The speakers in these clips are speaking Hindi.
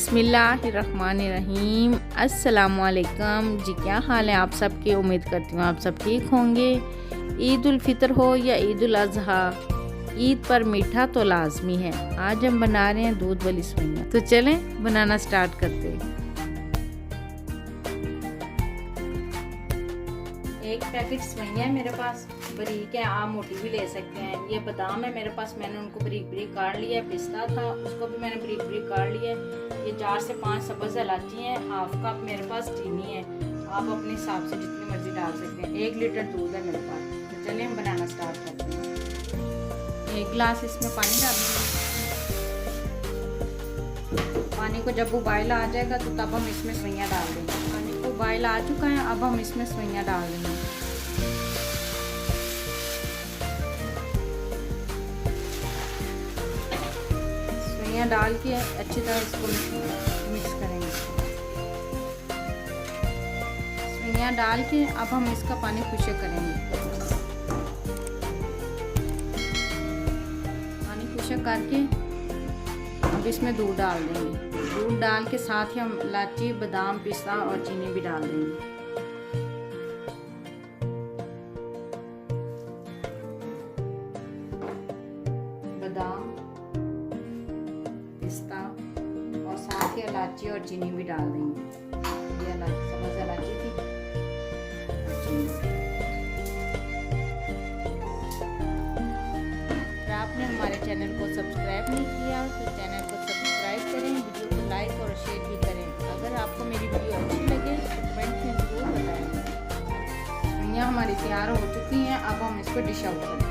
बिस्मिल्लाहिर्रहमानिर्रहीम। अस्सलामुअलैकुम जी, क्या हाल है आप सबके। उम्मीद करती हूँ आप सब ठीक होंगे। ईद उल फितर हो या ईद उल अज़हा, ईद पर मीठा तो लाजमी है। आज हम बना रहे हैं दूध वाली सेवइयां, तो चलें बनाना स्टार्ट करते हैं। एक पैकेट सेवइयां है मेरे पास, बारीक है, आप मोटी भी ले सकते हैं। ये बादाम है मेरे पास, मैंने उनको बारीक बारीक काट लिया है। पिस्ता था, उसको भी मैंने बारीक बारीक काट लिया है। ये 4 से 5 सब्ज़ इलायची हैं। हाफ कप मेरे पास चीनी है, आप अपने हिसाब से जितनी मर्जी डाल सकते हैं। 1 लीटर दूध है मेरे पास। तो चलिए हम बनाना स्टार्ट करते हैं। 1 गिलास इसमें पानी डालेंगे। पानी को जब उबाल आ जाएगा तो तब हम इसमें सेवइयां डाल देंगे। पानी को उबाल आ चुका है, अब हम इसमें सेवइयां डाल देंगे। सेवइयां डाल के अच्छी तरह इसको मिक्स करेंगे। सेवइयां डाल के अब हम इसका पानी खुश्क करेंगे। पानी खुश्क करके अब इसमें दूध डाल देंगे। दूध डाल के साथ ही हम इलायची, बादाम, पिस्ता और चीनी भी डाल देंगे। बादाम, पिस्ता और साथ ही इलायची और चीनी भी डाल देंगे। ये सब्ज़ इलायची थी। अगर आपने हमारे चैनल को सब्सक्राइब नहीं किया तो चैनल को सब्सक्राइब करें, वीडियो को लाइक और शेयर भी करें। अगर आपको मेरी वीडियो अच्छी लगे तो कमेंट में ज़रूर बताएं। सेवइयां हमारी तैयार हो चुकी हैं, अब हम इसको डिश आउट करते हैं।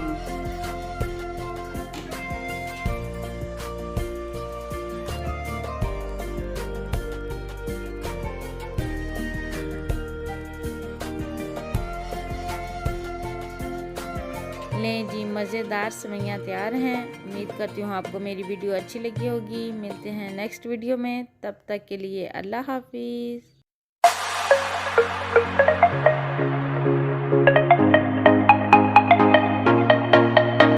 लें जी, मज़ेदार सेवइयां तैयार हैं। उम्मीद करती हूँ आपको मेरी वीडियो अच्छी लगी होगी। मिलते हैं नेक्स्ट वीडियो में, तब तक के लिए अल्लाह हाफिज़।